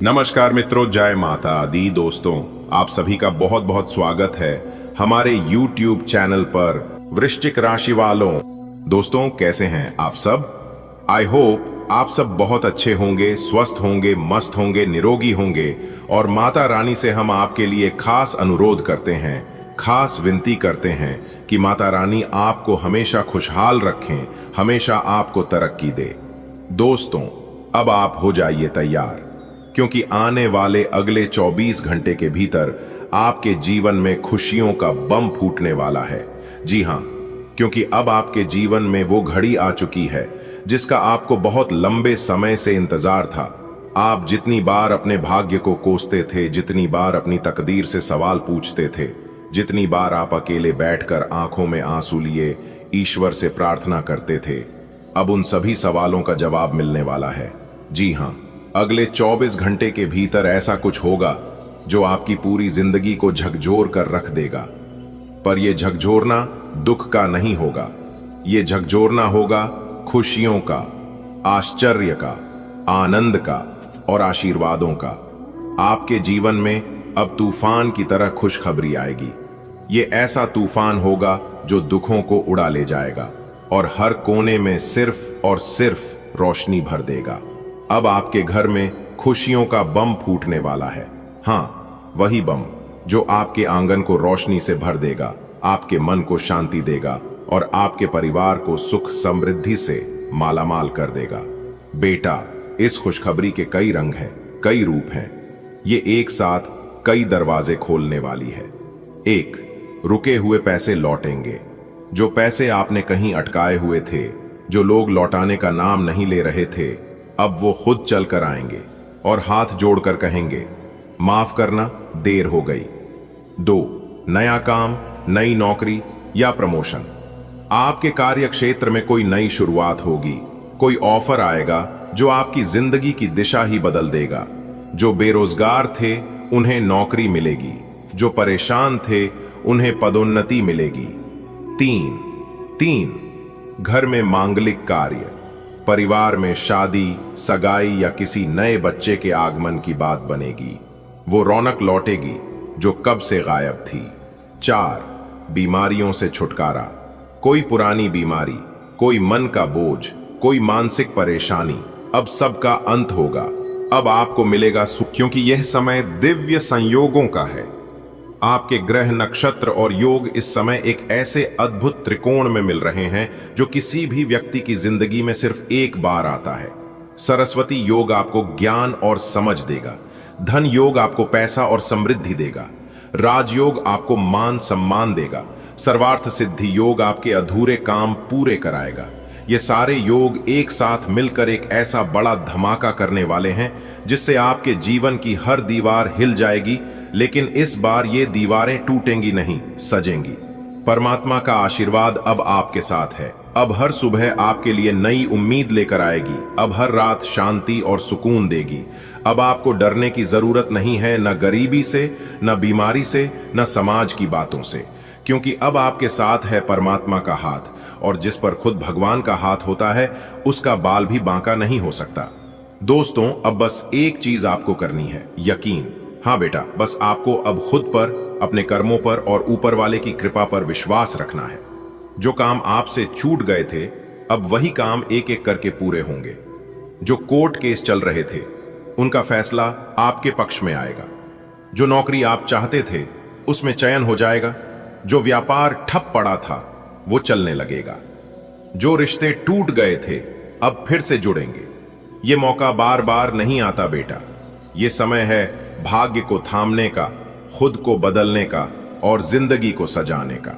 नमस्कार मित्रों, जय माता दी। दोस्तों, आप सभी का बहुत बहुत स्वागत है हमारे YouTube चैनल पर वृश्चिक राशि वालों। दोस्तों, कैसे हैं आप सब? आई होप आप सब बहुत अच्छे होंगे, स्वस्थ होंगे, मस्त होंगे, निरोगी होंगे। और माता रानी से हम आपके लिए खास अनुरोध करते हैं, खास विनती करते हैं कि माता रानी आपको हमेशा खुशहाल रखें, हमेशा आपको तरक्की दे। दोस्तों, अब आप हो जाइए तैयार, क्योंकि आने वाले अगले 24 घंटे के भीतर आपके जीवन में खुशियों का बम फूटने वाला है। जी हां, क्योंकि अब आपके जीवन में वो घड़ी आ चुकी है जिसका आपको बहुत लंबे समय से इंतजार था। आप जितनी बार अपने भाग्य को कोसते थे, जितनी बार अपनी तकदीर से सवाल पूछते थे, जितनी बार आप अकेले बैठकर आंखों में आंसू लिए ईश्वर से प्रार्थना करते थे, अब उन सभी सवालों का जवाब मिलने वाला है। जी हां, अगले 24 घंटे के भीतर ऐसा कुछ होगा जो आपकी पूरी जिंदगी को झकझोर कर रख देगा। पर यह झकझोरना दुख का नहीं होगा, यह झकझोरना होगा खुशियों का, आश्चर्य का, आनंद का और आशीर्वादों का। आपके जीवन में अब तूफान की तरह खुशखबरी आएगी। ये ऐसा तूफान होगा जो दुखों को उड़ा ले जाएगा और हर कोने में सिर्फ और सिर्फ रोशनी भर देगा। अब आपके घर में खुशियों का बम फूटने वाला है। हाँ, वही बम जो आपके आंगन को रोशनी से भर देगा, आपके मन को शांति देगा और आपके परिवार को सुख समृद्धि से मालामाल कर देगा। बेटा, इस खुशखबरी के कई रंग हैं, कई रूप हैं। ये एक साथ कई दरवाजे खोलने वाली है। एक, रुके हुए पैसे लौटेंगे। जो पैसे आपने कहीं अटकाए हुए थे, जो लोग लौटाने का नाम नहीं ले रहे थे, अब वो खुद चल कर आएंगे और हाथ जोड़कर कहेंगे, माफ करना, देर हो गई। दो, नया काम, नई नौकरी या प्रमोशन। आपके कार्य क्षेत्र में कोई नई शुरुआत होगी, कोई ऑफर आएगा जो आपकी जिंदगी की दिशा ही बदल देगा। जो बेरोजगार थे उन्हें नौकरी मिलेगी, जो परेशान थे उन्हें पदोन्नति मिलेगी। तीन, घर में मांगलिक कार्य, परिवार में शादी, सगाई या किसी नए बच्चे के आगमन की बात बनेगी। वो रौनक लौटेगी जो कब से गायब थी। 4, बीमारियों से छुटकारा। कोई पुरानी बीमारी, कोई मन का बोझ, कोई मानसिक परेशानी, अब सबका अंत होगा। अब आपको मिलेगा सुख, क्योंकि यह समय दिव्य संयोगों का है। आपके ग्रह, नक्षत्र और योग इस समय एक ऐसे अद्भुत त्रिकोण में मिल रहे हैं जो किसी भी व्यक्ति की जिंदगी में सिर्फ एक बार आता है। सरस्वती योग आपको ज्ञान और समझ देगा। धन योग आपको पैसा और समृद्धि देगा। राजयोग आपको मान सम्मान देगा। सर्वार्थ सिद्धि योग आपके अधूरे काम पूरे कराएगा। ये सारे योग एक साथ मिलकर एक ऐसा बड़ा धमाका करने वाले हैं जिससे आपके जीवन की हर दीवार हिल जाएगी, लेकिन इस बार ये दीवारें टूटेंगी नहीं, सजेंगी। परमात्मा का आशीर्वाद अब आपके साथ है। अब हर सुबह आपके लिए नई उम्मीद लेकर आएगी। अब हर रात शांति और सुकून देगी। अब आपको डरने की जरूरत नहीं है, न गरीबी से, न बीमारी से, न समाज की बातों से, क्योंकि अब आपके साथ है परमात्मा का हाथ, और जिस पर खुद भगवान का हाथ होता है उसका बाल भी बांका नहीं हो सकता। दोस्तों, अब बस एक चीज आपको करनी है, यकीन। हाँ बेटा, बस आपको अब खुद पर, अपने कर्मों पर और ऊपर वाले की कृपा पर विश्वास रखना है। जो काम आपसे छूट गए थे, अब वही काम एक एक करके पूरे होंगे। जो कोर्ट केस चल रहे थे, उनका फैसला आपके पक्ष में आएगा। जो नौकरी आप चाहते थे, उसमें चयन हो जाएगा। जो व्यापार ठप पड़ा था, वो चलने लगेगा। जो रिश्ते टूट गए थे, अब फिर से जुड़ेंगे। ये मौका बार बार नहीं आता बेटा। ये समय है भाग्य को थामने का, खुद को बदलने का और जिंदगी को सजाने का।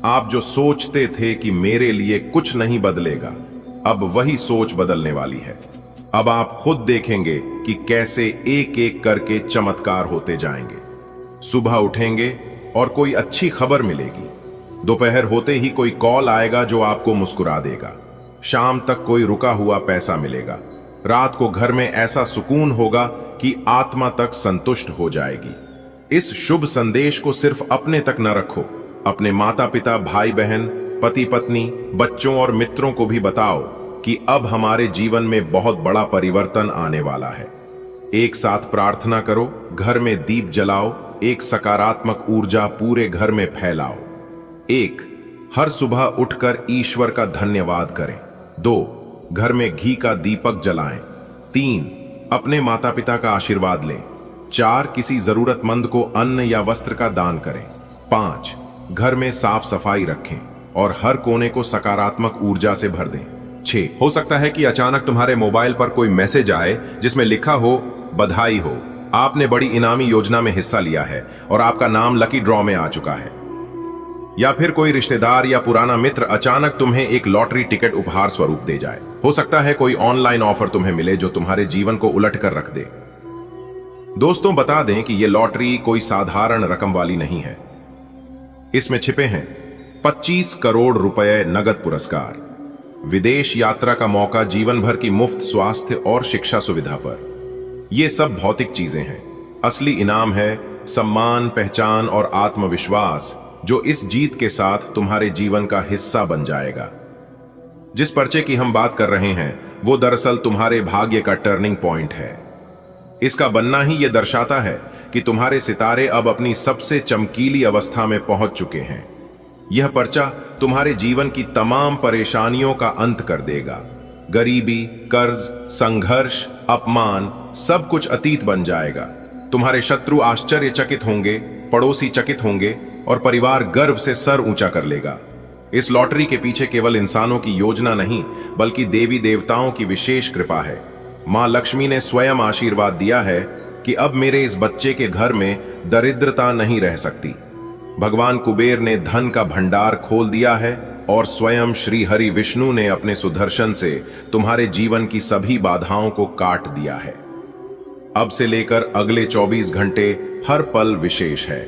आप जो सोचते थे कि मेरे लिए कुछ नहीं बदलेगा, अब वही सोच बदलने वाली है। अब आप खुद देखेंगे कि कैसे एक एक करके चमत्कार होते जाएंगे। सुबह उठेंगे और कोई अच्छी खबर मिलेगी। दोपहर होते ही कोई कॉल आएगा जो आपको मुस्कुरा देगा। शाम तक कोई रुका हुआ पैसा मिलेगा। रात को घर में ऐसा सुकून होगा कि आत्मा तक संतुष्ट हो जाएगी। इस शुभ संदेश को सिर्फ अपने तक न रखो, अपने माता पिता, भाई बहन, पति पत्नी, बच्चों और मित्रों को भी बताओ कि अब हमारे जीवन में बहुत बड़ा परिवर्तन आने वाला है। एक साथ प्रार्थना करो, घर में दीप जलाओ, एक सकारात्मक ऊर्जा पूरे घर में फैलाओ। 1. हर सुबह उठकर ईश्वर का धन्यवाद करें। 2. घर में घी का दीपक जलाएं। 3. अपने माता पिता का आशीर्वाद लें। 4. किसी जरूरतमंद को अन्न या वस्त्र का दान करें। 5. घर में साफ सफाई रखें और हर कोने को सकारात्मक ऊर्जा से भर दें। 6. हो सकता है कि अचानक तुम्हारे मोबाइल पर कोई मैसेज आए जिसमें लिखा हो, बधाई हो, आपने बड़ी इनामी योजना में हिस्सा लिया है और आपका नाम लकी ड्रॉ में आ चुका है। या फिर कोई रिश्तेदार या पुराना मित्र अचानक तुम्हें एक लॉटरी टिकट उपहार स्वरूप दे जाए। हो सकता है कोई ऑनलाइन ऑफर तुम्हें मिले जो तुम्हारे जीवन को उलट कर रख दे। दोस्तों, बता दें कि यह लॉटरी कोई साधारण रकम वाली नहीं है। इसमें छिपे हैं 25 करोड़ रुपए नगद पुरस्कार, विदेश यात्रा का मौका, जीवन भर की मुफ्त स्वास्थ्य और शिक्षा सुविधा पर। ये सब भौतिक चीजें हैं। असली इनाम है सम्मान, पहचान और आत्मविश्वास, जो इस जीत के साथ तुम्हारे जीवन का हिस्सा बन जाएगा। जिस पर्चे की हम बात कर रहे हैं वो दरअसल तुम्हारे भाग्य का टर्निंग पॉइंट है। इसका बनना ही यह दर्शाता है कि तुम्हारे सितारे अब अपनी सबसे चमकीली अवस्था में पहुंच चुके हैं। यह पर्चा तुम्हारे जीवन की तमाम परेशानियों का अंत कर देगा। गरीबी, कर्ज, संघर्ष, अपमान, सब कुछ अतीत बन जाएगा। तुम्हारे शत्रु आश्चर्यचकित होंगे, पड़ोसी चकित होंगे और परिवार गर्व से सर ऊंचा कर लेगा। इस लॉटरी के पीछे केवल इंसानों की योजना नहीं, बल्कि देवी देवताओं की विशेष कृपा है। मां लक्ष्मी ने स्वयं आशीर्वाद दिया है कि अब मेरे इस बच्चे के घर में दरिद्रता नहीं रह सकती। भगवान कुबेर ने धन का भंडार खोल दिया है और स्वयं श्री हरि विष्णु ने अपने सुदर्शन से तुम्हारे जीवन की सभी बाधाओं को काट दिया है। अब से लेकर अगले 24 घंटे हर पल विशेष है।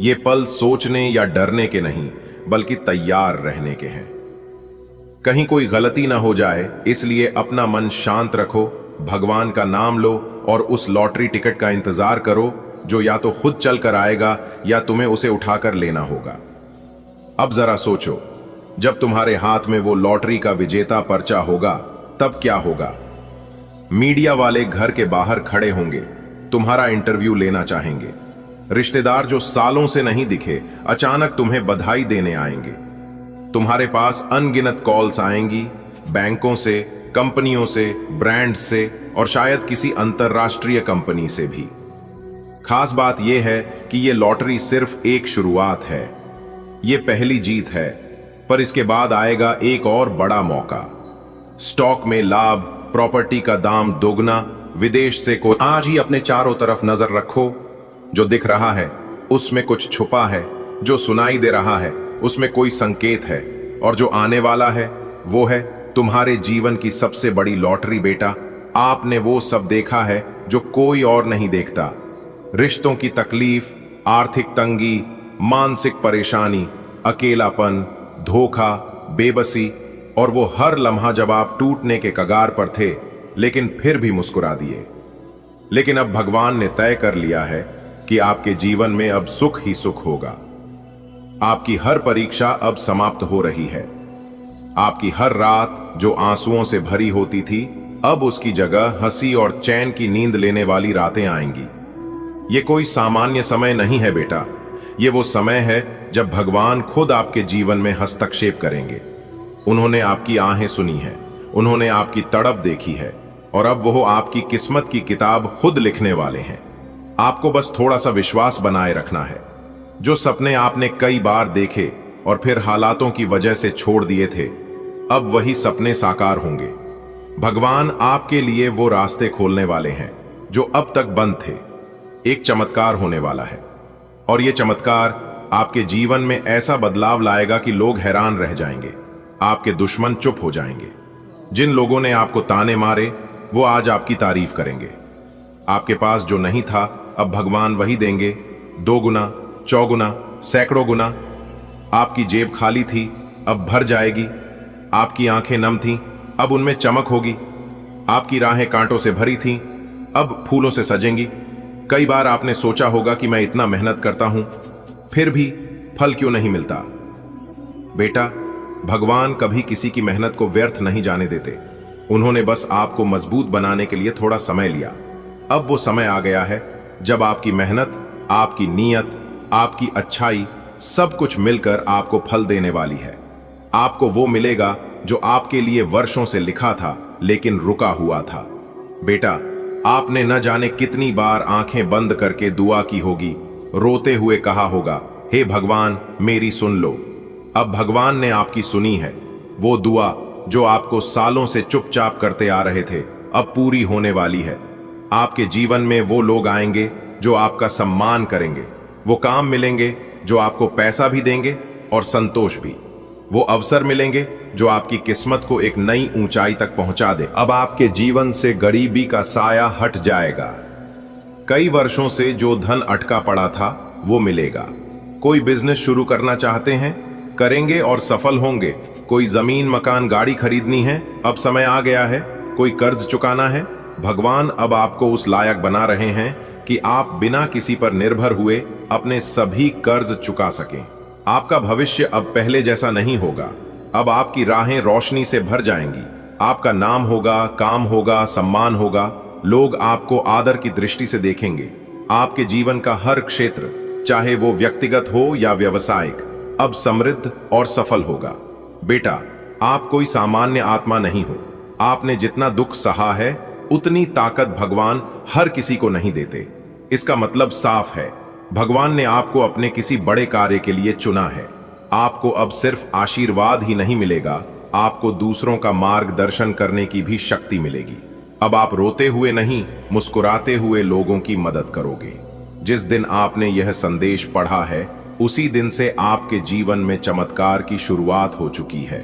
ये पल सोचने या डरने के नहीं, बल्कि तैयार रहने के हैं। कहीं कोई गलती ना हो जाए, इसलिए अपना मन शांत रखो, भगवान का नाम लो और उस लॉटरी टिकट का इंतजार करो जो या तो खुद चल कर आएगा या तुम्हें उसे उठाकर लेना होगा। अब जरा सोचो, जब तुम्हारे हाथ में वो लॉटरी का विजेता पर्चा होगा तब क्या होगा? मीडिया वाले घर के बाहर खड़े होंगे, तुम्हारा इंटरव्यू लेना चाहेंगे। रिश्तेदार जो सालों से नहीं दिखे अचानक तुम्हें बधाई देने आएंगे। तुम्हारे पास अनगिनत कॉल्स आएंगी, बैंकों से, कंपनियों से, ब्रांड्स से और शायद किसी अंतरराष्ट्रीय कंपनी से भी। खास बात यह है कि यह लॉटरी सिर्फ एक शुरुआत है। यह पहली जीत है, पर इसके बाद आएगा एक और बड़ा मौका। स्टॉक में लाभ, प्रॉपर्टी का दाम दोगुना, विदेश से कोई। आज ही अपने चारों तरफ नजर रखो। जो दिख रहा है उसमें कुछ छुपा है, जो सुनाई दे रहा है उसमें कोई संकेत है, और जो आने वाला है वो है तुम्हारे जीवन की सबसे बड़ी लॉटरी। बेटा, आपने वो सब देखा है जो कोई और नहीं देखता। रिश्तों की तकलीफ, आर्थिक तंगी, मानसिक परेशानी, अकेलापन, धोखा, बेबसी, और वो हर लम्हा जब आप टूटने के कगार पर थे लेकिन फिर भी मुस्कुरा दिए। लेकिन अब भगवान ने तय कर लिया है कि आपके जीवन में अब सुख ही सुख होगा। आपकी हर परीक्षा अब समाप्त हो रही है। आपकी हर रात जो आंसुओं से भरी होती थी, अब उसकी जगह हंसी और चैन की नींद लेने वाली रातें आएंगी। ये कोई सामान्य समय नहीं है बेटा, ये वो समय है जब भगवान खुद आपके जीवन में हस्तक्षेप करेंगे। उन्होंने आपकी आहें सुनी हैं, उन्होंने आपकी तड़प देखी है, और अब वो आपकी किस्मत की किताब खुद लिखने वाले हैं। आपको बस थोड़ा सा विश्वास बनाए रखना है। जो सपने आपने कई बार देखे और फिर हालातों की वजह से छोड़ दिए थे, अब वही सपने साकार होंगे। भगवान आपके लिए वो रास्ते खोलने वाले हैं जो अब तक बंद थे। एक चमत्कार होने वाला है, और ये चमत्कार आपके जीवन में ऐसा बदलाव लाएगा कि लोग हैरान रह जाएंगे। आपके दुश्मन चुप हो जाएंगे। जिन लोगों ने आपको ताने मारे वो आज आपकी तारीफ करेंगे। आपके पास जो नहीं था अब भगवान वही देंगे, 2 गुना, चौगुना, सैकड़ों गुना। आपकी जेब खाली थी, अब भर जाएगी। आपकी आंखें नम थीं, अब उनमें चमक होगी। आपकी राहें कांटों से भरी थीं, अब फूलों से सजेंगी। कई बार आपने सोचा होगा कि मैं इतना मेहनत करता हूं, फिर भी फल क्यों नहीं मिलता? बेटा, भगवान कभी किसी की मेहनत को व्यर्थ नहीं जाने देते। उन्होंने बस आपको मजबूत बनाने के लिए थोड़ा समय लिया। अब वो समय आ गया है जब आपकी मेहनत, आपकी नीयत, आपकी अच्छाई सब कुछ मिलकर आपको फल देने वाली है। आपको वो मिलेगा जो आपके लिए वर्षों से लिखा था लेकिन रुका हुआ था। बेटा, आपने न जाने कितनी बार आंखें बंद करके दुआ की होगी, रोते हुए कहा होगा, हे भगवान मेरी सुन लो। अब भगवान ने आपकी सुनी है। वो दुआ जो आपको सालों से चुपचाप करते आ रहे थे अब पूरी होने वाली है। आपके जीवन में वो लोग आएंगे जो आपका सम्मान करेंगे, वो काम मिलेंगे जो आपको पैसा भी देंगे और संतोष भी, वो अवसर मिलेंगे जो आपकी किस्मत को एक नई ऊंचाई तक पहुंचा दे। अब आपके जीवन से गरीबी का साया हट जाएगा। कई वर्षों से जो धन अटका पड़ा था वो मिलेगा। कोई बिजनेस शुरू करना चाहते हैं, करेंगे और सफल होंगे। कोई जमीन, मकान, गाड़ी खरीदनी है, अब समय आ गया है। कोई कर्ज चुकाना है, भगवान अब आपको उस लायक बना रहे हैं कि आप बिना किसी पर निर्भर हुए अपने सभी कर्ज चुका सकें। आपका भविष्य अब पहले जैसा नहीं होगा। अब आपकी राहें रोशनी से भर जाएंगी। आपका नाम होगा, काम होगा, सम्मान होगा। लोग आपको आदर की दृष्टि से देखेंगे। आपके जीवन का हर क्षेत्र, चाहे वो व्यक्तिगत हो या व्यवसायिक, अब समृद्ध और सफल होगा। बेटा, आप कोई सामान्य आत्मा नहीं हो। आपने जितना दुख सहा है उतनी ताकत भगवान हर किसी को नहीं देते। इसका मतलब साफ है, भगवान ने आपको अपने किसी बड़े कार्य के लिए चुना है। आपको अब सिर्फ आशीर्वाद ही नहीं मिलेगा, आपको दूसरों का मार्गदर्शन करने की भी शक्ति मिलेगी। अब आप रोते हुए नहीं, मुस्कुराते हुए लोगों की मदद करोगे। जिस दिन आपने यह संदेश पढ़ा है उसी दिन से आपके जीवन में चमत्कार की शुरुआत हो चुकी है।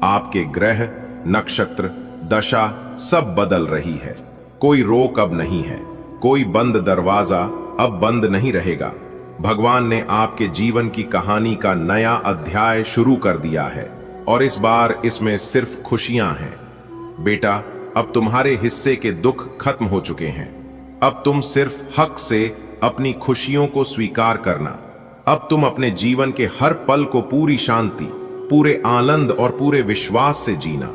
आपके ग्रह, नक्षत्र, दशा सब बदल रही है। कोई रोक अब नहीं है। कोई बंद दरवाजा अब बंद नहीं रहेगा। भगवान ने आपके जीवन की कहानी का नया अध्याय शुरू कर दिया है और इस बार इसमें सिर्फ खुशियां हैं। बेटा, अब तुम्हारे हिस्से के दुख खत्म हो चुके हैं। अब तुम सिर्फ हक से अपनी खुशियों को स्वीकार करना। अब तुम अपने जीवन के हर पल को पूरी शांति, पूरे आनंद और पूरे विश्वास से जीना।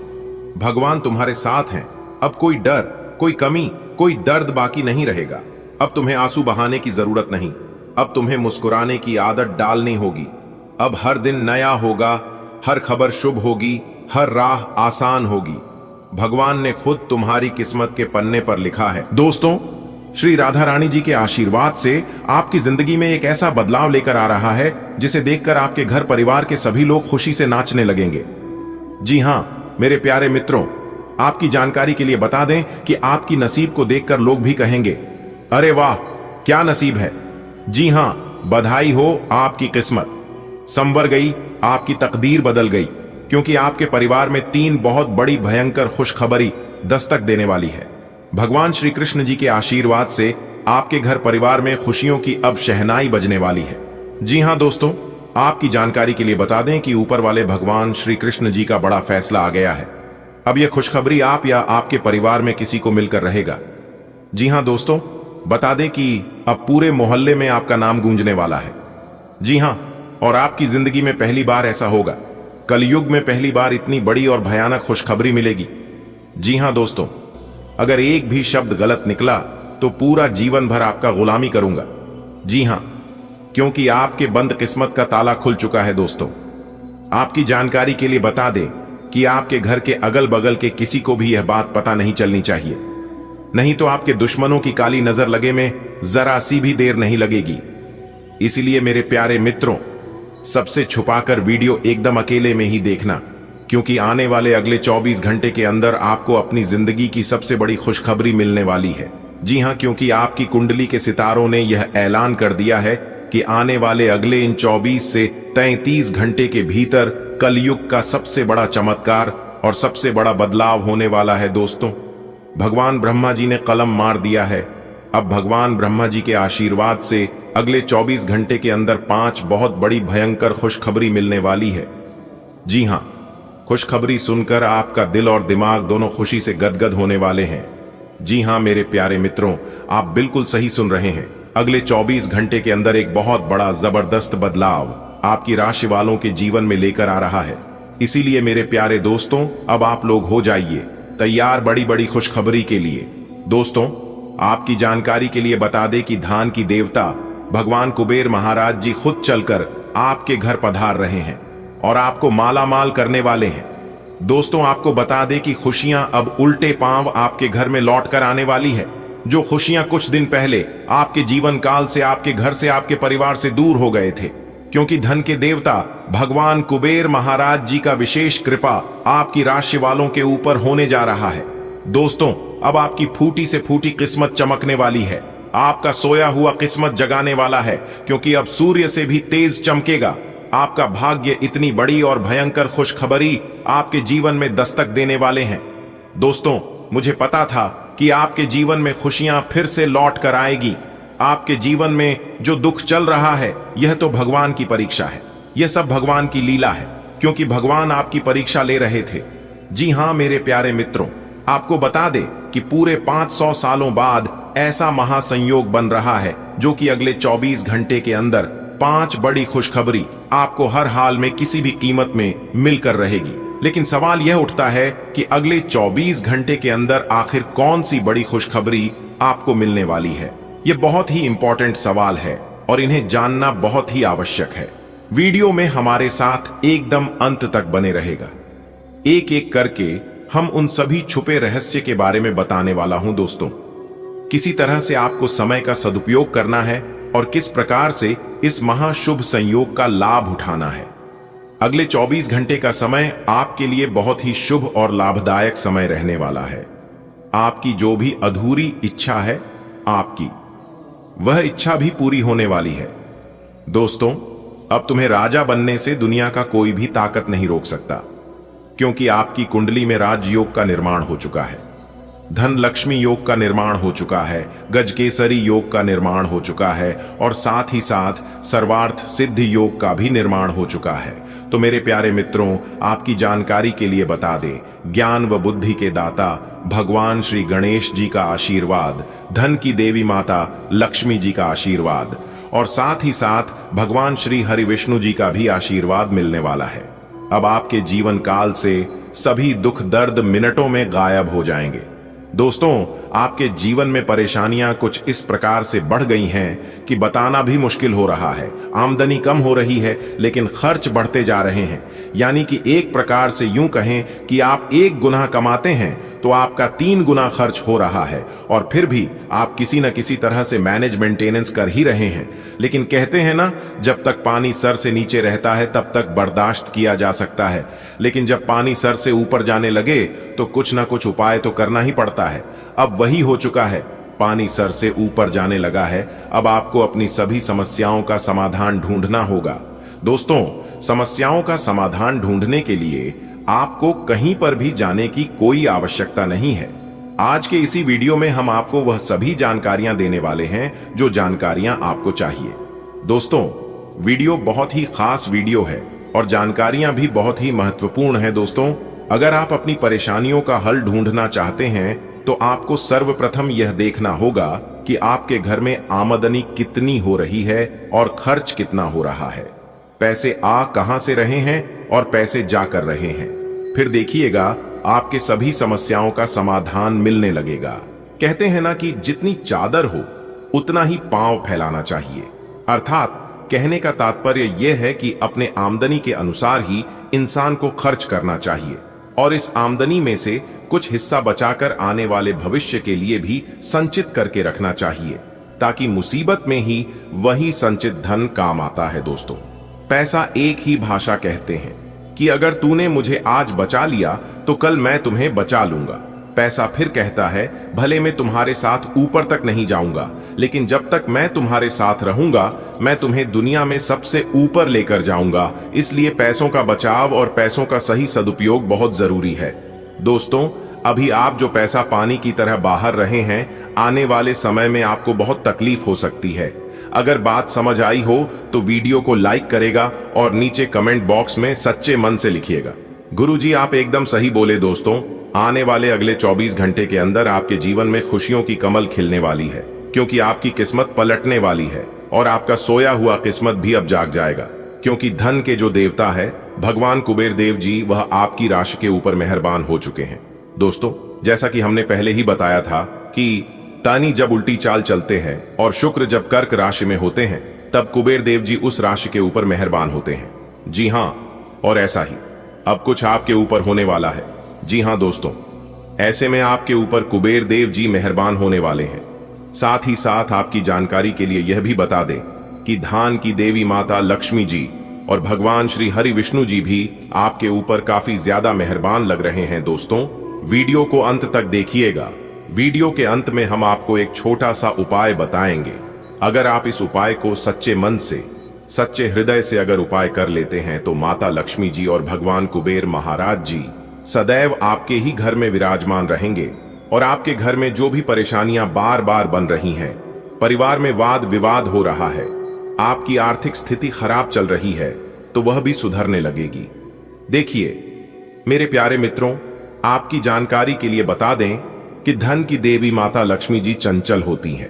भगवान तुम्हारे साथ हैं। अब कोई डर, कोई कमी, कोई दर्द बाकी नहीं रहेगा। अब तुम्हें आंसू बहाने की जरूरत नहीं। अब तुम्हें मुस्कुराने की आदत डालनी होगी। अब हर दिन नया होगा, हर खबर शुभ होगी, हर राह आसान होगी। भगवान ने खुद तुम्हारी किस्मत के पन्ने पर लिखा है। दोस्तों, श्री राधा रानी जी के आशीर्वाद से आपकी जिंदगी में एक ऐसा बदलाव लेकर आ रहा है जिसे देखकर आपके घर परिवार के सभी लोग खुशी से नाचने लगेंगे। जी हां मेरे प्यारे मित्रों, आपकी जानकारी के लिए बता दें कि आपकी नसीब को देखकर लोग भी कहेंगे, अरे वाह क्या नसीब है। जी हां, बधाई हो, आपकी किस्मत संवर गई, आपकी तकदीर बदल गई, क्योंकि आपके परिवार में 3 बहुत बड़ी भयंकर खुशखबरी दस्तक देने वाली है। भगवान श्री कृष्ण जी के आशीर्वाद से आपके घर परिवार में खुशियों की अब शहनाई बजने वाली है। जी हां दोस्तों, आपकी जानकारी के लिए बता दें कि ऊपर वाले भगवान श्री कृष्ण जी का बड़ा फैसला आ गया है। अब यह खुशखबरी आप या आपके परिवार में किसी को मिलकर रहेगा। जी हां दोस्तों, बता दें कि अब पूरे मोहल्ले में आपका नाम गूंजने वाला है। जी हां, और आपकी जिंदगी में पहली बार ऐसा होगा। कलयुग में पहली बार इतनी बड़ी और भयानक खुशखबरी मिलेगी। जी हां दोस्तों, अगर एक भी शब्द गलत निकला तो पूरा जीवन भर आपका गुलामी करूंगा। जी हां, क्योंकि आपके बंद किस्मत का ताला खुल चुका है। दोस्तों, आपकी जानकारी के लिए बता दें कि आपके घर के अगल बगल के किसी को भी यह बात पता नहीं चलनी चाहिए, नहीं तो आपके दुश्मनों की काली नजर लगे में जरा सी भी देर नहीं लगेगी। इसलिए मेरे प्यारे मित्रों, सबसे छुपाकर वीडियो एकदम अकेले में ही देखना, क्योंकि आने वाले अगले 24 घंटे के अंदर आपको अपनी जिंदगी की सबसे बड़ी खुशखबरी मिलने वाली है। जी हां, क्योंकि आपकी कुंडली के सितारों ने यह ऐलान कर दिया है कि आने वाले अगले इन 24 से 33 घंटे के भीतर कलयुग का सबसे बड़ा चमत्कार और सबसे बड़ा बदलाव होने वाला है। दोस्तों, भगवान ब्रह्मा जी ने कलम मार दिया है। अब भगवान ब्रह्मा जी के आशीर्वाद से अगले 24 घंटे के अंदर 5 बहुत बड़ी भयंकर खुशखबरी मिलने वाली है। जी हां, खुशखबरी सुनकर आपका दिल और दिमाग दोनों खुशी से गदगद होने वाले हैं। जी हां मेरे प्यारे मित्रों, आप बिल्कुल सही सुन रहे हैं। अगले 24 घंटे के अंदर एक बहुत बड़ा जबरदस्त बदलाव आपकी राशि वालों के जीवन में लेकर आ रहा है। इसीलिए मेरे प्यारे दोस्तों, अब आप लोग हो जाइए तैयार बड़ी बड़ी खुशखबरी के लिए। दोस्तों, आपकी जानकारी के लिए बता दें कि धान की देवता भगवान कुबेर महाराज जी खुद चलकर आपके घर पधार रहे हैं और आपको मालामाल करने वाले हैं। दोस्तों, आपको बता दें कि खुशियां अब उल्टे पांव आपके घर में लौट कर आने वाली है। जो खुशियां कुछ दिन पहले आपके जीवन काल से, आपके घर से, आपके परिवार से दूर हो गए थे, क्योंकि धन के देवता भगवान कुबेर महाराज जी का विशेष कृपा आपकी राशि वालों के ऊपर होने जा रहा है। दोस्तों, अब आपकी फूटी से फूटी किस्मत चमकने वाली है। आपका सोया हुआ किस्मत जगाने वाला है, क्योंकि अब सूर्य से भी तेज चमकेगा। आपका भाग्य इतनी बड़ी और भयंकर खुशखबरी आपके जीवन में दस्तक देने वाले हैं। दोस्तों, मुझे पता था कि आपके जीवन में खुशियां फिर से लौट कर आएगी। आपके जीवन में जो दुख चल रहा है, यह तो भगवान की परीक्षा है। यह सब भगवान की लीला है, क्योंकि भगवान आपकी परीक्षा ले रहे थे। जी हां मेरे प्यारे मित्रों, आपको बता दें कि पूरे 500 सालों बाद ऐसा महासंयोग बन रहा है, जो कि अगले 24 घंटे के अंदर 5 बड़ी खुशखबरी आपको हर हाल में किसी भी कीमत में मिलकर रहेगी। लेकिन सवाल यह उठता है कि अगले 24 घंटे के अंदर आखिर कौन सी बड़ी खुशखबरी आपको मिलने वाली है। यह बहुत ही इंपॉर्टेंट सवाल है और इन्हें जानना बहुत ही आवश्यक है। वीडियो में हमारे साथ एकदम अंत तक बने रहेगा। एक एक करके हम उन सभी छुपे रहस्य के बारे में बताने वाला हूं। दोस्तों, किसी तरह से आपको समय का सदुपयोग करना है और किस प्रकार से इस महाशुभ संयोग का लाभ उठाना है। अगले 24 घंटे का समय आपके लिए बहुत ही शुभ और लाभदायक समय रहने वाला है। आपकी जो भी अधूरी इच्छा है, आपकी वह इच्छा भी पूरी होने वाली है। दोस्तों, अब तुम्हें राजा बनने से दुनिया का कोई भी ताकत नहीं रोक सकता, क्योंकि आपकी कुंडली में राजयोग का निर्माण हो चुका है, धन लक्ष्मी योग का निर्माण हो चुका है, गजकेसरी योग का निर्माण हो चुका है और साथ ही साथ सर्वार्थ सिद्ध योग का भी निर्माण हो चुका है। तो मेरे प्यारे मित्रों, आपकी जानकारी के लिए बता दें, ज्ञान व बुद्धि के दाता भगवान श्री गणेश जी का आशीर्वाद, धन की देवी माता लक्ष्मी जी का आशीर्वाद और साथ ही साथ भगवान श्री हरि विष्णु जी का भी आशीर्वाद मिलने वाला है। अब आपके जीवन काल से सभी दुख दर्द मिनटों में गायब हो जाएंगे। दोस्तों, आपके जीवन में परेशानियां कुछ इस प्रकार से बढ़ गई हैं कि बताना भी मुश्किल हो रहा है। आमदनी कम हो रही है, लेकिन खर्च बढ़ते जा रहे हैं। यानी कि एक प्रकार से यूं कहें कि आप 1 गुना कमाते हैं तो आपका 3 गुना खर्च हो रहा है, और फिर भी आप किसी न किसी तरह से मैनेज मेंटेनेंस कर ही रहे हैं। लेकिन कहते हैं ना, जब तक पानी सर से नीचे रहता है तब तक बर्दाश्त किया जा सकता है, लेकिन जब पानी सर से ऊपर जाने लगे तो कुछ ना कुछ उपाय तो करना ही पड़ता है। अब वही हो चुका है, पानी सर से ऊपर जाने लगा है। अब आपको अपनी सभी समस्याओं का समाधान ढूंढना होगा। दोस्तों, समस्याओं का समाधान ढूंढने के लिए आपको कहीं पर भी जाने की कोई आवश्यकता नहीं है। आज के इसी वीडियो में हम आपको वह सभी जानकारियां देने वाले हैं जो जानकारियां आपको चाहिए। दोस्तों, वीडियो बहुत ही खास वीडियो है और जानकारियां भी बहुत ही महत्वपूर्ण है। दोस्तों, अगर आप अपनी परेशानियों का हल ढूंढना चाहते हैं तो आपको सर्वप्रथम यह देखना होगा कि आपके घर में आमदनी कितनी हो रही है और खर्च कितना हो रहा है। पैसे आ कहां से रहे हैं और पैसे जा कर रहे हैं। फिर देखिएगा आपके सभी समस्याओं का समाधान मिलने लगेगा। कहते हैं ना कि जितनी चादर हो उतना ही पांव फैलाना चाहिए। अर्थात कहने का तात्पर्य यह है कि अपने आमदनी के अनुसार ही इंसान को खर्च करना चाहिए और इस आमदनी में से कुछ हिस्सा बचाकर आने वाले भविष्य के लिए भी संचित करके रखना चाहिए, ताकि मुसीबत में ही वही संचित धन काम आता है। दोस्तों, पैसा एक ही भाषा कहते हैं कि अगर तूने मुझे आज बचा लिया तो कल मैं तुम्हें बचा लूंगा। पैसा फिर कहता है, भले मैं तुम्हारे साथ ऊपर तक नहीं जाऊंगा, लेकिन जब तक मैं तुम्हारे साथ रहूंगा मैं तुम्हें दुनिया में सबसे ऊपर लेकर जाऊंगा। इसलिए पैसों का बचाव और पैसों का सही सदुपयोग बहुत जरूरी है। दोस्तों, अभी आप जो पैसा पानी की तरह बाहर रहे हैं, आने वाले समय में आपको बहुत तकलीफ हो सकती है। अगर बात समझ आई हो तो वीडियो को लाइक करेगा और नीचे कमेंट बॉक्स में सच्चे मन से लिखिएगा, गुरुजी आप एकदम सही बोले। दोस्तों, आने वाले अगले 24 घंटे के अंदर आपके जीवन में खुशियों की कमल खिलने वाली है, क्योंकि आपकी किस्मत पलटने वाली है और आपका सोया हुआ किस्मत भी अब जाग जाएगा, क्योंकि धन के जो देवता है भगवान कुबेर देव जी, वह आपकी राशि के ऊपर मेहरबान हो चुके हैं। दोस्तों, जैसा कि हमने पहले ही बताया था कि तानी जब उल्टी चाल चलते हैं और शुक्र जब कर्क राशि में होते हैं, तब कुबेर देव जी उस राशि के ऊपर मेहरबान होते हैं। जी हां, और ऐसा ही अब कुछ आपके ऊपर होने वाला है। जी हां दोस्तों, ऐसे में आपके ऊपर कुबेर देव जी मेहरबान होने वाले हैं। साथ ही साथ आपकी जानकारी के लिए यह भी बता दें कि धान की देवी माता लक्ष्मी जी और भगवान श्री हरि विष्णु जी भी आपके ऊपर काफी ज्यादा मेहरबान लग रहे हैं। दोस्तों, वीडियो को अंत तक देखिएगा। वीडियो के अंत में हम आपको एक छोटा सा उपाय बताएंगे। अगर आप इस उपाय को सच्चे मन से, सच्चे हृदय से अगर उपाय कर लेते हैं तो माता लक्ष्मी जी और भगवान कुबेर महाराज जी सदैव आपके ही घर में विराजमान रहेंगे और आपके घर में जो भी परेशानियां बार बार बन रही हैं, परिवार में वाद विवाद हो रहा है, आपकी आर्थिक स्थिति खराब चल रही है, तो वह भी सुधरने लगेगी। देखिए मेरे प्यारे मित्रों, आपकी जानकारी के लिए बता दें कि धन की देवी माता लक्ष्मी जी चंचल होती हैं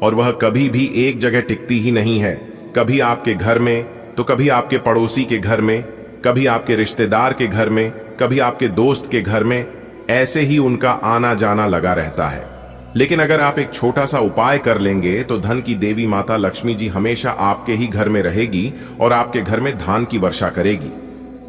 और वह कभी भी एक जगह टिकती ही नहीं है। कभी आपके घर में तो कभी आपके पड़ोसी के घर में, कभी आपके रिश्तेदार के घर में, कभी आपके दोस्त के घर में, ऐसे ही उनका आना जाना लगा रहता है। लेकिन अगर आप एक छोटा सा उपाय कर लेंगे तो धन की देवी माता लक्ष्मी जी हमेशा आपके ही घर में रहेगी और आपके घर में धान की वर्षा करेगी।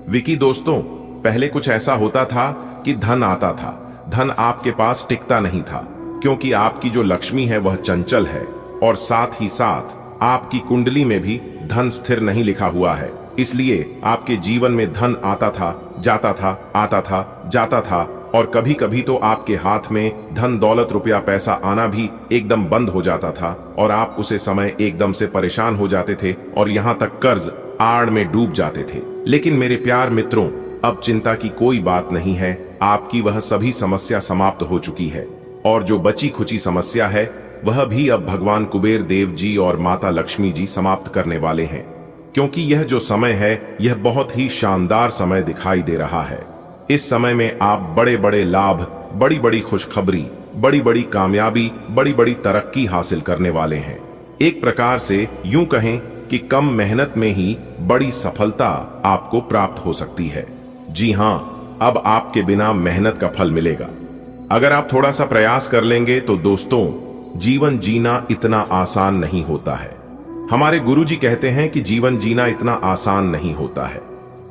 विकी दोस्तों, पहले कुछ ऐसा होता था कि धन आता था, धन आपके पास टिकता नहीं था, क्योंकि आपकी जो लक्ष्मी है वह चंचल है और साथ ही साथ आपकी कुंडली में भी धन स्थिर नहीं लिखा हुआ है। इसलिए आपके जीवन में धन आता था, जाता था, आता था, जाता था, और कभी कभी तो आपके हाथ में धन दौलत रुपया पैसा आना भी एकदम बंद हो जाता था और आप उसे समय एकदम से परेशान हो जाते थे और यहाँ तक कर्ज आड़ में डूब जाते थे। लेकिन मेरे प्यार मित्रों, अब चिंता की कोई बात नहीं है। आपकी वह सभी समस्या समाप्त हो चुकी है और जो बची खुची समस्या है वह भी अब भगवान कुबेर देव जी और माता लक्ष्मी जी समाप्त करने वाले हैं, क्योंकि यह जो समय है यह बहुत ही शानदार समय दिखाई दे रहा है। इस समय में आप बड़े बड़े लाभ, बड़ी बड़ी खुशखबरी, बड़ी बड़ी कामयाबी, बड़ी बड़ी तरक्की हासिल करने वाले हैं। एक प्रकार से यूं कहें कि कम मेहनत में ही बड़ी सफलता आपको प्राप्त हो सकती है। जी हां, अब आपके बिना मेहनत का फल मिलेगा। अगर आप थोड़ा सा प्रयास कर लेंगे तो दोस्तों, जीवन जीना इतना आसान नहीं होता है। हमारे गुरुजी कहते हैं कि जीवन जीना इतना आसान नहीं होता है।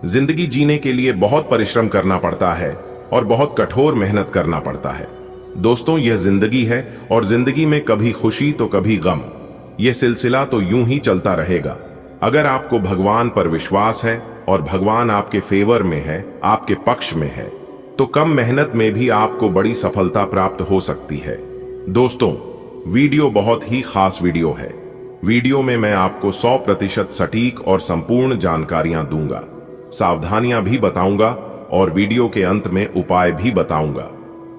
जिंदगी जीने के लिए बहुत परिश्रम करना पड़ता है और बहुत कठोर मेहनत करना पड़ता है। दोस्तों, यह जिंदगी है और जिंदगी में कभी खुशी तो कभी गम, यह सिलसिला तो यूं ही चलता रहेगा। अगर आपको भगवान पर विश्वास है और भगवान आपके फेवर में है, आपके पक्ष में है, तो कम मेहनत में भी आपको बड़ी सफलता प्राप्त हो सकती है। दोस्तों, वीडियो बहुत ही खास वीडियो है। वीडियो में मैं आपको 100% सटीक और संपूर्ण जानकारियां दूंगा, सावधानियां भी बताऊंगा और वीडियो के अंत में उपाय भी बताऊंगा।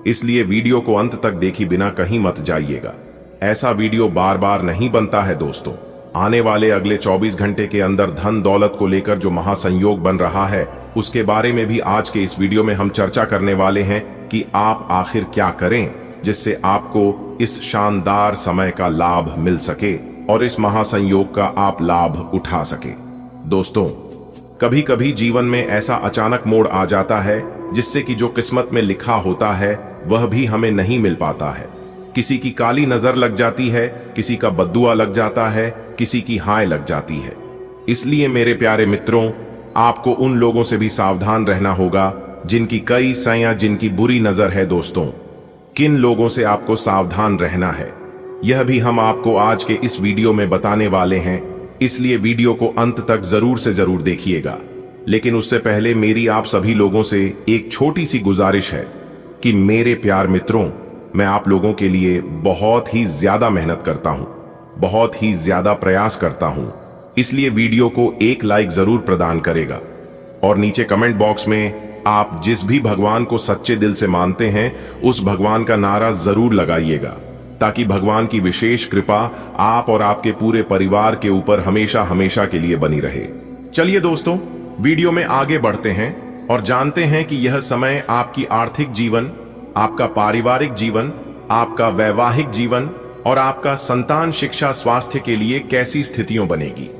इसलिए वीडियो को अंत तक देखे बिना कहीं मत जाइएगा। ऐसा वीडियो बार बार नहीं बनता है दोस्तों। आने वाले अगले 24 घंटे के अंदर धन दौलत को लेकर जो महासंयोग बन रहा है, उसके बारे में भी आज के इस वीडियो में हम चर्चा करने वाले हैं कि आप आखिर क्या करें जिससे आपको इस शानदार समय का लाभ मिल सके और इस महासंयोग का आप लाभ उठा सके। दोस्तों, कभी कभी जीवन में ऐसा अचानक मोड़ आ जाता है जिससे कि जो किस्मत में लिखा होता है वह भी हमें नहीं मिल पाता है। किसी की काली नजर लग जाती है, किसी का बद्दुआ लग जाता है, किसी की हाय लग जाती है। इसलिए मेरे प्यारे मित्रों, आपको उन लोगों से भी सावधान रहना होगा जिनकी कई सया, जिनकी बुरी नजर है। दोस्तों, किन लोगों से आपको सावधान रहना है यह भी हम आपको आज के इस वीडियो में बताने वाले हैं। इसलिए वीडियो को अंत तक जरूर से जरूर देखिएगा। लेकिन उससे पहले मेरी आप सभी लोगों से एक छोटी सी गुजारिश है कि मेरे प्यार मित्रों, मैं आप लोगों के लिए बहुत ही ज्यादा मेहनत करता हूं, बहुत ही ज्यादा प्रयास करता हूं। इसलिए वीडियो को एक लाइक जरूर प्रदान करेगा और नीचे कमेंट बॉक्स में आप जिस भी भगवान को सच्चे दिल से मानते हैं उस भगवान का नारा जरूर लगाइएगा, ताकि भगवान की विशेष कृपा आप और आपके पूरे परिवार के ऊपर हमेशा हमेशा के लिए बनी रहे। चलिए दोस्तों, वीडियो में आगे बढ़ते हैं और जानते हैं कि यह समय आपकी आर्थिक जीवन, आपका पारिवारिक जीवन, आपका वैवाहिक जीवन और आपका संतान शिक्षा स्वास्थ्य के लिए कैसी स्थितियों बनेगी।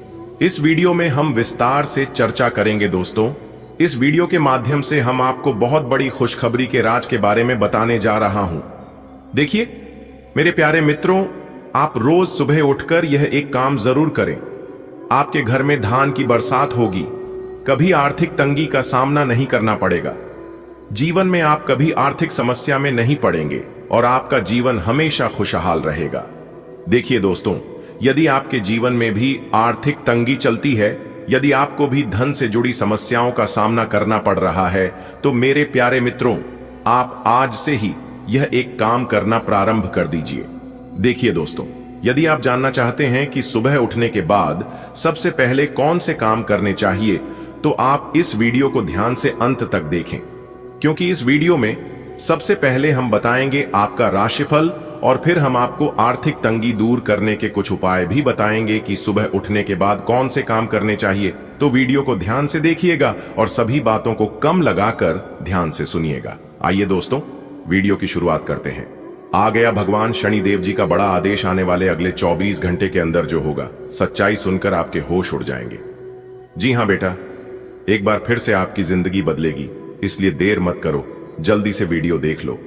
इस वीडियो में हम विस्तार से चर्चा करेंगे। दोस्तों, इस वीडियो के माध्यम से हम आपको बहुत बड़ी खुशखबरी के राज के बारे में बताने जा रहा हूं। देखिए, मेरे प्यारे मित्रों, आप रोज सुबह उठकर यह एक काम जरूर करें। आपके घर में धान की बरसात होगी, कभी आर्थिक तंगी का सामना नहीं करना पड़ेगा। जीवन में आप कभी आर्थिक समस्या में नहीं पड़ेंगे और आपका जीवन हमेशा खुशहाल रहेगा। देखिए दोस्तों, यदि आपके जीवन में भी आर्थिक तंगी चलती है, यदि आपको भी धन से जुड़ी समस्याओं का सामना करना पड़ रहा है, तो मेरे प्यारे मित्रों, आप आज से ही यह एक काम करना प्रारंभ कर दीजिए। देखिए दोस्तों, यदि आप जानना चाहते हैं कि सुबह उठने के बाद सबसे पहले कौन से काम करने चाहिए, तो आप इस वीडियो को ध्यान से अंत तक देखें, क्योंकि इस वीडियो में सबसे पहले हम बताएंगे आपका राशिफल और फिर हम आपको आर्थिक तंगी दूर करने के कुछ उपाय भी बताएंगे कि सुबह उठने के बाद कौन से काम करने चाहिए। तो वीडियो को ध्यान से देखिएगा और सभी बातों को कम लगाकर ध्यान से सुनिएगा। आइए दोस्तों, वीडियो की शुरुआत करते हैं। आ गया भगवान शनिदेव जी का बड़ा आदेश आने वाले अगले 24 घंटे के अंदर जो होगा, सच्चाई सुनकर आपके होश उड़ जाएंगे। जी हां बेटा, एक बार फिर से आपकी जिंदगी बदलेगी, इसलिए देर मत करो, जल्दी से वीडियो देख लो।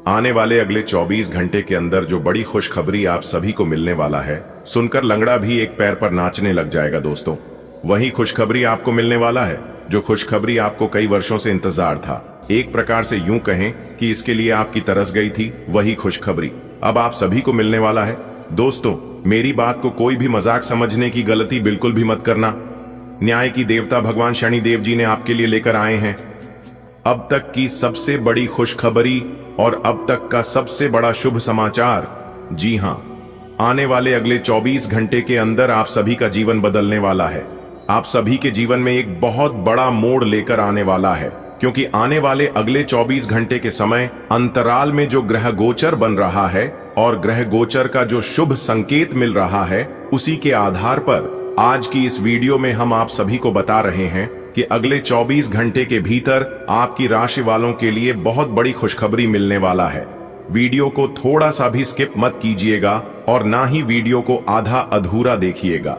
आने वाले अगले 24 घंटे के अंदर जो बड़ी खुशखबरी आप सभी को मिलने वाला है, सुनकर लंगड़ा भी एक पैर पर नाचने लग जाएगा दोस्तों। वही खुशखबरी आपको मिलने वाला है जो खुशखबरी आपको कई वर्षों से इंतजार था। एक प्रकार से यूं कहें कि इसके लिए आपकी तरस गई थी वही खुशखबरी अब आप सभी को मिलने वाला है। दोस्तों, मेरी बात को कोई भी मजाक समझने की गलती बिल्कुल भी मत करना। न्याय की देवता भगवान शनिदेव जी ने आपके लिए लेकर आए हैं अब तक की सबसे बड़ी खुशखबरी और अब तक का सबसे बड़ा शुभ समाचार। जी हां, आने वाले अगले 24 घंटे के अंदर आप सभी का जीवन बदलने वाला है। आप सभी के जीवन में एक बहुत बड़ा मोड़ लेकर आने वाला है, क्योंकि आने वाले अगले 24 घंटे के समय अंतराल में जो ग्रह गोचर बन रहा है और ग्रह गोचर का जो शुभ संकेत मिल रहा है, उसी के आधार पर आज की इस वीडियो में हम आप सभी को बता रहे हैं कि अगले 24 घंटे के भीतर आपकी राशि वालों के लिए बहुत बड़ी खुशखबरी मिलने वाला है। वीडियो को थोड़ा सा भी स्किप मत कीजिएगा और ना ही वीडियो को आधा अधूरा देखिएगा।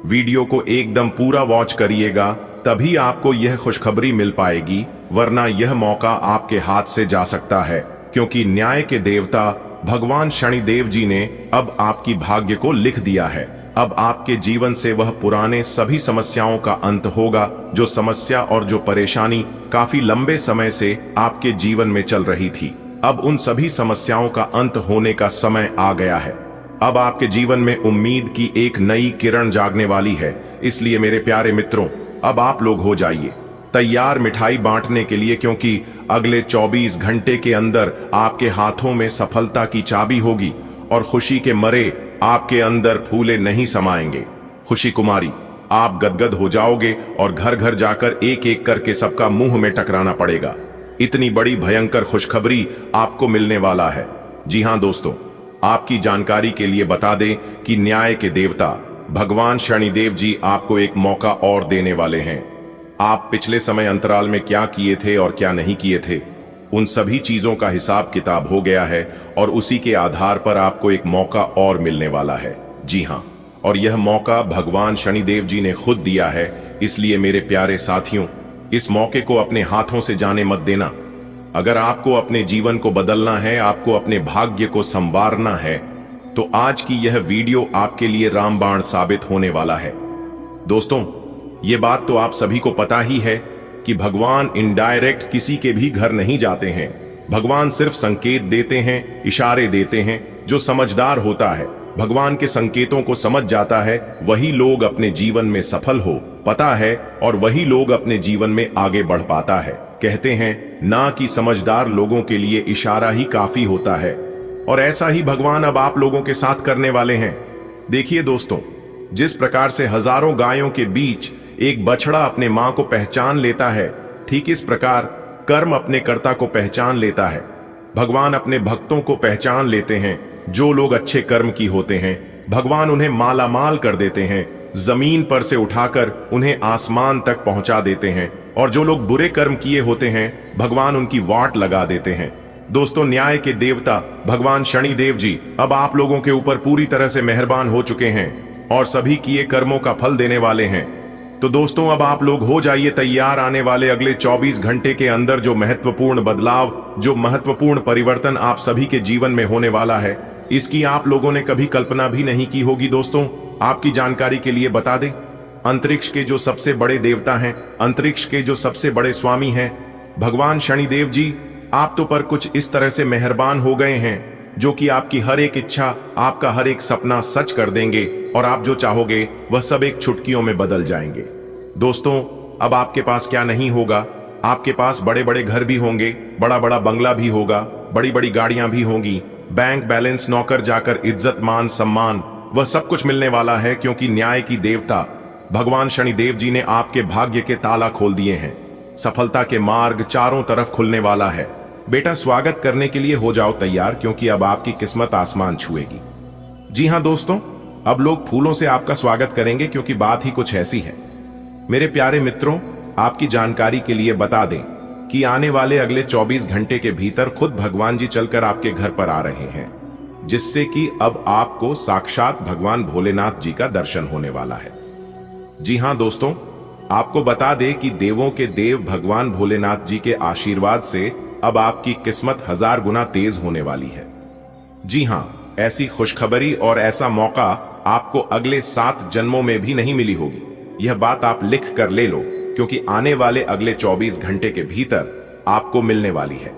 वीडियो को एकदम पूरा वॉच करिएगा, तभी आपको यह खुशखबरी मिल पाएगी, वरना यह मौका आपके हाथ से जा सकता है, क्योंकि न्याय के देवता भगवान शनिदेव जी ने अब आपकी भाग्य को लिख दिया है। अब आपके जीवन से वह पुराने सभी समस्याओं का अंत होगा, जो समस्या और जो परेशानी काफी लंबे समय से आपके जीवन में चल रही थी। अब उन सभी समस्याओं का अंत होने का समय आ गया है। अब आपके जीवन में उम्मीद की एक नई किरण जागने वाली है। इसलिए मेरे प्यारे मित्रों, अब आप लोग हो जाइए तैयार मिठाई बांटने के लिए, क्योंकि अगले 24 घंटे के अंदर आपके हाथों में सफलता की चाबी होगी और खुशी के मरे आपके अंदर फूले नहीं समाएंगे। खुशी कुमारी, आप गदगद हो जाओगे और घर घर जाकर एक एक करके सबका मुंह में टकराना पड़ेगा। इतनी बड़ी भयंकर खुशखबरी आपको मिलने वाला है। जी हां दोस्तों, आपकी जानकारी के लिए बता दें कि न्याय के देवता भगवान शनिदेव जी आपको एक मौका और देने वाले हैं। आप पिछले समय अंतराल में क्या किए थे और क्या नहीं किए थे, उन सभी चीजों का हिसाब किताब हो गया है और उसी के आधार पर आपको एक मौका और मिलने वाला है। जी हां, और यह मौका भगवान शनिदेव जी ने खुद दिया है। इसलिए मेरे प्यारे साथियों, इस मौके को अपने हाथों से जाने मत देना। अगर आपको अपने जीवन को बदलना है, आपको अपने भाग्य को संवारना है, तो आज की यह वीडियो आपके लिए रामबाण साबित होने वाला है। दोस्तों, ये बात तो आप सभी को पता ही है कि भगवान इनडायरेक्ट किसी के भी घर नहीं जाते हैं। भगवान सिर्फ संकेत देते हैं, इशारे देते हैं। जो समझदार होता है, भगवान के संकेतों को समझ जाता है, वही लोग अपने जीवन में सफल हो पता है और वही लोग अपने जीवन में आगे बढ़ पाता है। कहते हैं ना कि समझदार लोगों के लिए इशारा ही काफी होता है, और ऐसा ही भगवान अब आप लोगों के साथ करने वाले हैं। देखिए दोस्तों, जिस प्रकार से हजारों गायों के बीच एक बछड़ा अपने मां को पहचान लेता है, ठीक इस प्रकार कर्म अपने कर्ता को पहचान लेता है। भगवान अपने भक्तों को पहचान लेते हैं। जो लोग अच्छे कर्म की होते हैं, भगवान उन्हें मालामाल कर देते हैं, जमीन पर से उठाकर उन्हें आसमान तक पहुंचा देते हैं, और जो लोग बुरे कर्म किए होते हैं, भगवान उनकी वाट लगा देते हैं। दोस्तों, न्याय के देवता भगवान शनिदेव जी अब आप लोगों के ऊपर पूरी तरह से मेहरबान हो चुके हैं और सभी किए कर्मों का फल देने वाले हैं। तो दोस्तों, अब आप लोग हो जाइए तैयार। आने वाले अगले 24 घंटे के अंदर जो महत्वपूर्ण बदलाव, जो महत्वपूर्ण परिवर्तन आप सभी के जीवन में होने वाला है, इसकी आप लोगों ने कभी कल्पना भी नहीं की होगी। दोस्तों, आपकी जानकारी के लिए बता दें, अंतरिक्ष के जो सबसे बड़े देवता हैं, अंतरिक्ष के जो सबसे बड़े स्वामी हैं, भगवान शनिदेव जी, आप तो पर कुछ इस तरह से मेहरबान हो गए हैं जो कि आपकी हर एक इच्छा, आपका हर एक सपना सच कर देंगे और आप जो चाहोगे वह सब एक चुटकियों में बदल जाएंगे। दोस्तों, अब आपके पास क्या नहीं होगा, आपके पास बड़े बड़े घर भी होंगे, बड़ा बड़ा बंगला भी होगा, बड़ी बड़ी गाड़ियां भी होंगी, बैंक बैलेंस, नौकर जाकर, इज्जत मान सम्मान, वह सब कुछ मिलने वाला है, क्योंकि न्याय की देवता भगवान शनिदेव जी ने आपके भाग्य के ताला खोल दिए हैं। सफलता के मार्ग चारों तरफ खुलने वाला है। बेटा, स्वागत करने के लिए हो जाओ तैयार, क्योंकि अब आपकी किस्मत आसमान छुएगी। जी हां दोस्तों, अब लोग फूलों से आपका स्वागत करेंगे, क्योंकि बात ही कुछ ऐसी है। मेरे प्यारे मित्रों, आपकी जानकारी के लिए बता दें कि आने वाले अगले 24 घंटे के भीतर खुद भगवान जी चलकर आपके घर पर आ रहे हैं, जिससे कि अब आपको साक्षात भगवान भोलेनाथ जी का दर्शन होने वाला है। जी हां दोस्तों, आपको बता दें कि देवों के देव भगवान भोलेनाथ जी के आशीर्वाद से अब आपकी किस्मत 1000 गुना तेज होने वाली है। जी हां, ऐसी खुशखबरी और ऐसा मौका आपको अगले 7 जन्मों में भी नहीं मिली होगी। यह बात आप लिख कर ले लो, क्योंकि आने वाले अगले 24 घंटे के भीतर आपको मिलने वाली है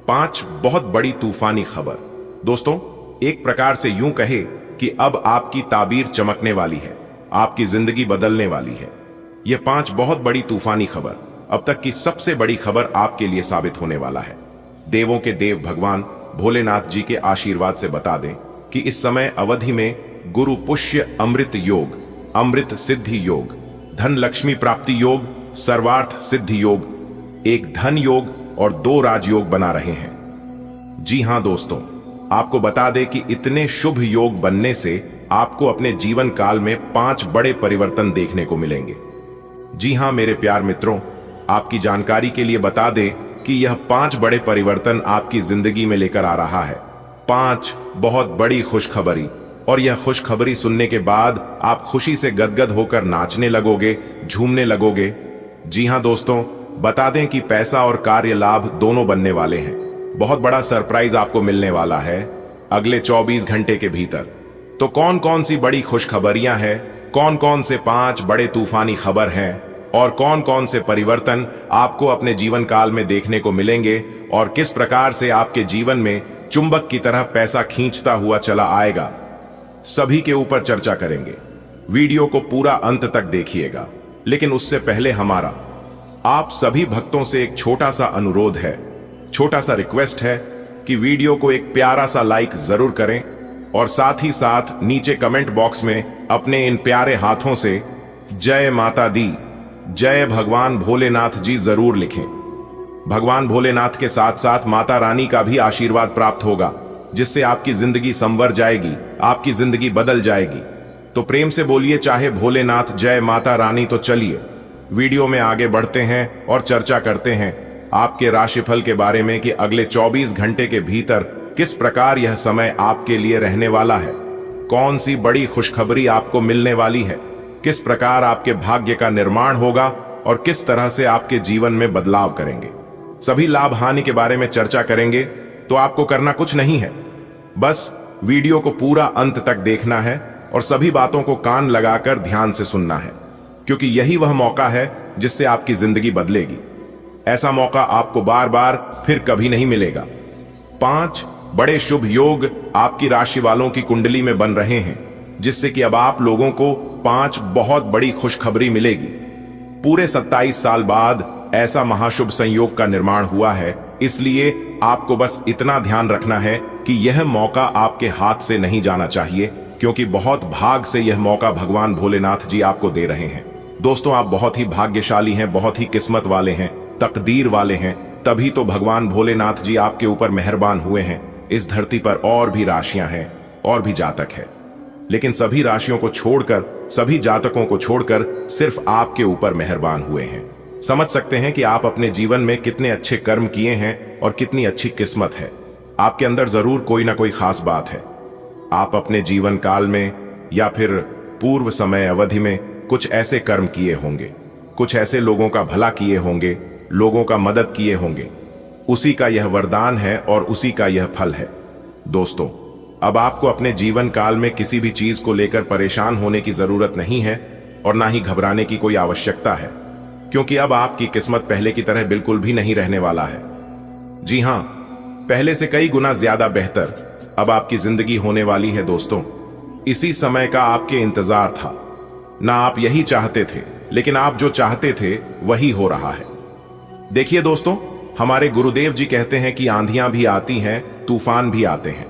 5 बहुत बड़ी तूफानी खबर। दोस्तों, एक प्रकार से यूं कहे कि अब आपकी ताबीर चमकने वाली है, आपकी जिंदगी बदलने वाली है। यह 5 बहुत बड़ी तूफानी खबर अब तक की सबसे बड़ी खबर आपके लिए साबित होने वाला है। देवों के देव भगवान भोलेनाथ जी के आशीर्वाद से बता दें कि इस समय अवधि में गुरु पुष्य अमृत योग, अमृत सिद्धि योग, धन लक्ष्मी प्राप्ति योग, सर्वार्थ सिद्धि योग, एक धन योग और 2 राजयोग बना रहे हैं। जी हां दोस्तों, आपको बता दें कि इतने शुभ योग बनने से आपको अपने जीवन काल में 5 बड़े परिवर्तन देखने को मिलेंगे। जी हां मेरे प्यार मित्रों, आपकी जानकारी के लिए बता दें कि यह 5 बड़े परिवर्तन आपकी जिंदगी में लेकर आ रहा है। 5 बहुत बड़ी खुशखबरी, और यह खुशखबरी सुनने के बाद आप खुशी से गदगद होकर नाचने लगोगे, झूमने लगोगे। जी हां दोस्तों, बता दें कि पैसा और कार्य लाभ दोनों बनने वाले हैं। बहुत बड़ा सरप्राइज आपको मिलने वाला है अगले 24 घंटे के भीतर। तो कौन कौन सी बड़ी खुशखबरियां हैं, कौन कौन से 5 बड़े तूफानी खबर हैं, और कौन कौन से परिवर्तन आपको अपने जीवन काल में देखने को मिलेंगे, और किस प्रकार से आपके जीवन में चुंबक की तरह पैसा खींचता हुआ चला आएगा, सभी के ऊपर चर्चा करेंगे। वीडियो को पूरा अंत तक देखिएगा। लेकिन उससे पहले हमारा आप सभी भक्तों से एक छोटा सा अनुरोध है, छोटा सा रिक्वेस्ट है कि वीडियो को एक प्यारा सा लाइक जरूर करें, और साथ ही साथ नीचे कमेंट बॉक्स में अपने इन प्यारे हाथों से जय माता दी, जय भगवान भोलेनाथ जी जरूर लिखें। भगवान भोलेनाथ के साथ साथ माता रानी का भी आशीर्वाद प्राप्त होगा, जिससे आपकी जिंदगी संवर जाएगी, आपकी जिंदगी बदल जाएगी। तो प्रेम से बोलिए चाहे भोलेनाथ, जय माता रानी। तो चलिए वीडियो में आगे बढ़ते हैं और चर्चा करते हैं आपके राशिफल के बारे में कि अगले 24 घंटे के भीतर किस प्रकार यह समय आपके लिए रहने वाला है, कौन सी बड़ी खुशखबरी आपको मिलने वाली है, किस प्रकार आपके भाग्य का निर्माण होगा और किस तरह से आपके जीवन में बदलाव करेंगे। सभी लाभ हानि के बारे में चर्चा करेंगे। तो आपको करना कुछ नहीं है, बस वीडियो को पूरा अंत तक देखना है और सभी बातों को कान लगाकर ध्यान से सुनना है, क्योंकि यही वह मौका है जिससे आपकी जिंदगी बदलेगी। ऐसा मौका आपको बार बार फिर कभी नहीं मिलेगा। 5 बड़े शुभ योग आपकी राशि वालों की कुंडली में बन रहे हैं, जिससे कि अब आप लोगों को 5 बहुत बड़ी खुशखबरी मिलेगी। पूरे 27 साल बाद ऐसा महाशुभ संयोग का निर्माण हुआ है, इसलिए आपको बस इतना ध्यान रखना है कि यह मौका आपके हाथ से नहीं जाना चाहिए, क्योंकि बहुत भाग से यह मौका भगवान भोलेनाथ जी आपको दे रहे हैं। दोस्तों, आप बहुत ही भाग्यशाली हैं, बहुत ही किस्मत वाले हैं, तकदीर वाले हैं, तभी तो भगवान भोलेनाथ जी आपके ऊपर मेहरबान हुए हैं। इस धरती पर और भी राशियां हैं और भी जातक है, लेकिन सभी राशियों को छोड़कर, सभी जातकों को छोड़कर सिर्फ आपके ऊपर मेहरबान हुए हैं। समझ सकते हैं कि आप अपने जीवन में कितने अच्छे कर्म किए हैं और कितनी अच्छी किस्मत है। आपके अंदर जरूर कोई ना कोई खास बात है। आप अपने जीवन काल में या फिर पूर्व समय अवधि में कुछ ऐसे कर्म किए होंगे, कुछ ऐसे लोगों का भला किए होंगे, लोगों का मदद किए होंगे। उसी का यह वरदान है और उसी का यह फल है। दोस्तों, अब आपको अपने जीवन काल में किसी भी चीज को लेकर परेशान होने की जरूरत नहीं है और ना ही घबराने की कोई आवश्यकता है, क्योंकि अब आपकी किस्मत पहले की तरह बिल्कुल भी नहीं रहने वाला है। जी हां, पहले से कई गुना ज्यादा बेहतर अब आपकी जिंदगी होने वाली है दोस्तों। इसी समय का आपके इंतजार था। ना आप यही चाहते थे, लेकिन आप जो चाहते थे वही हो रहा है। देखिए दोस्तों, हमारे गुरुदेव जी कहते हैं कि आंधियां भी आती हैं, तूफान भी आते हैं,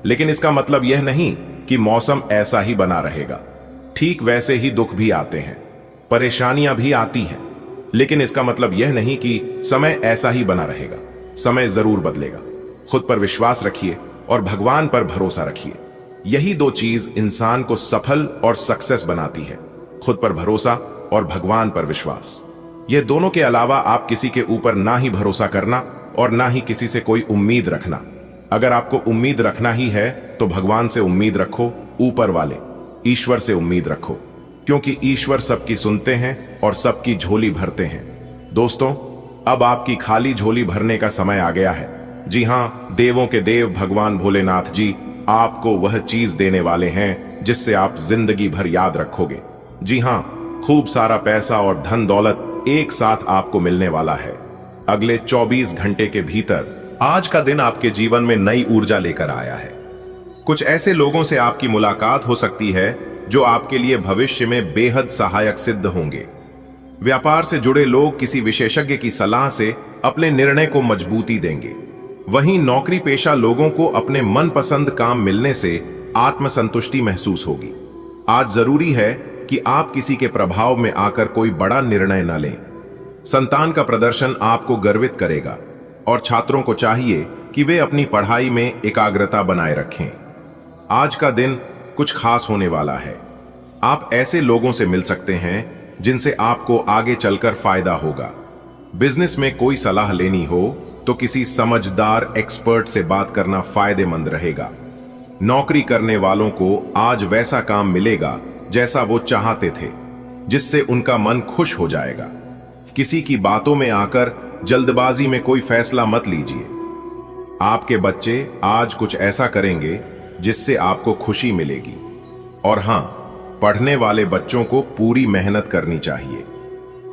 लेकिन इसका मतलब यह नहीं कि मौसम ऐसा ही बना रहेगा। ठीक वैसे ही दुख भी आते हैं, परेशानियां भी आती हैं, लेकिन इसका मतलब यह नहीं कि समय ऐसा ही बना रहेगा। समय जरूर बदलेगा। खुद पर विश्वास रखिए और भगवान पर भरोसा रखिए। यही दो चीज इंसान को सफल और सक्सेस बनाती है, खुद पर भरोसा और भगवान पर विश्वास। यह दोनों के अलावा आप किसी के ऊपर ना ही भरोसा करना और ना ही किसी से कोई उम्मीद रखना। अगर आपको उम्मीद रखना ही है तो भगवान से उम्मीद रखो, ऊपर वाले ईश्वर से उम्मीद रखो, क्योंकि ईश्वर सबकी सुनते हैं और सबकी झोली भरते हैं। दोस्तों, अब आपकी खाली झोली भरने का समय आ गया है। जी हां, देवों के देव भगवान भोलेनाथ जी आपको वह चीज देने वाले हैं जिससे आप जिंदगी भर याद रखोगे। जी हां, खूब सारा पैसा और धन दौलत एक साथ आपको मिलने वाला है। अगले 24 घंटे के भीतर आज का दिन आपके जीवन में नई ऊर्जा लेकर आया है। कुछ ऐसे लोगों से आपकी मुलाकात हो सकती है जो आपके लिए भविष्य में बेहद सहायक सिद्ध होंगे। व्यापार से जुड़े लोग किसी विशेषज्ञ की सलाह से अपने निर्णय को मजबूती देंगे। वहीं नौकरी पेशा लोगों को अपने मनपसंद काम मिलने से आत्मसंतुष्टि महसूस होगी। आज जरूरी है कि आप किसी के प्रभाव में आकर कोई बड़ा निर्णय न लें। संतान का प्रदर्शन आपको गर्वित करेगा और छात्रों को चाहिए कि वे अपनी पढ़ाई में एकाग्रता बनाए रखें। आज का दिन कुछ खास होने वाला है। आप ऐसे लोगों से मिल सकते हैं जिनसे आपको आगे चलकर फायदा होगा। बिजनेस में कोई सलाह लेनी हो तो किसी समझदार एक्सपर्ट से बात करना फायदेमंद रहेगा। नौकरी करने वालों को आज वैसा काम मिलेगा जैसा वो चाहते थे, जिससे उनका मन खुश हो जाएगा। किसी की बातों में आकर जल्दबाजी में कोई फैसला मत लीजिए। आपके बच्चे आज कुछ ऐसा करेंगे जिससे आपको खुशी मिलेगी। और हां, पढ़ने वाले बच्चों को पूरी मेहनत करनी चाहिए।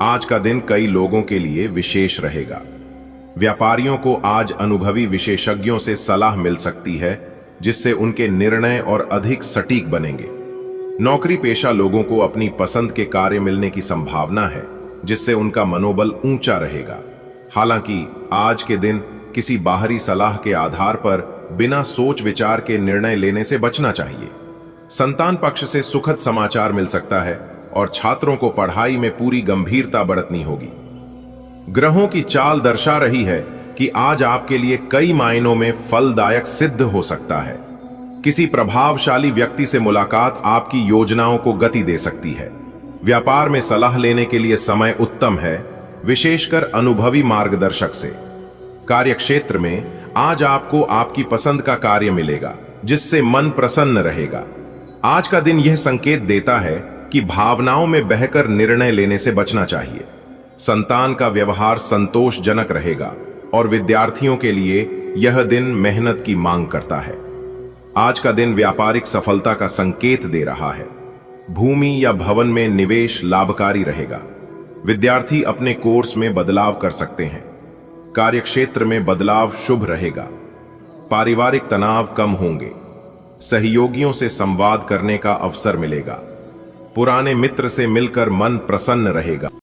आज का दिन कई लोगों के लिए विशेष रहेगा। व्यापारियों को आज अनुभवी विशेषज्ञों से सलाह मिल सकती है, जिससे उनके निर्णय और अधिक सटीक बनेंगे। नौकरी पेशा लोगों को अपनी पसंद के कार्य मिलने की संभावना है, जिससे उनका मनोबल ऊंचा रहेगा। हालांकि आज के दिन किसी बाहरी सलाह के आधार पर बिना सोच विचार के निर्णय लेने से बचना चाहिए। संतान पक्ष से सुखद समाचार मिल सकता है और छात्रों को पढ़ाई में पूरी गंभीरता बरतनी होगी। ग्रहों की चाल दर्शा रही है कि आज आपके लिए कई मायनों में फलदायक सिद्ध हो सकता है। किसी प्रभावशाली व्यक्ति से मुलाकात आपकी योजनाओं को गति दे सकती है। व्यापार में सलाह लेने के लिए समय उत्तम है, विशेषकर अनुभवी मार्गदर्शक से। कार्यक्षेत्र में आज आपको आपकी पसंद का कार्य मिलेगा, जिससे मन प्रसन्न रहेगा। आज का दिन यह संकेत देता है कि भावनाओं में बहकर निर्णय लेने से बचना चाहिए। संतान का व्यवहार संतोषजनक रहेगा और विद्यार्थियों के लिए यह दिन मेहनत की मांग करता है। आज का दिन व्यापारिक सफलता का संकेत दे रहा है। भूमि या भवन में निवेश लाभकारी रहेगा। विद्यार्थी अपने कोर्स में बदलाव कर सकते हैं। कार्यक्षेत्र में बदलाव शुभ रहेगा। पारिवारिक तनाव कम होंगे। सहयोगियों से संवाद करने का अवसर मिलेगा। पुराने मित्र से मिलकर मन प्रसन्न रहेगा।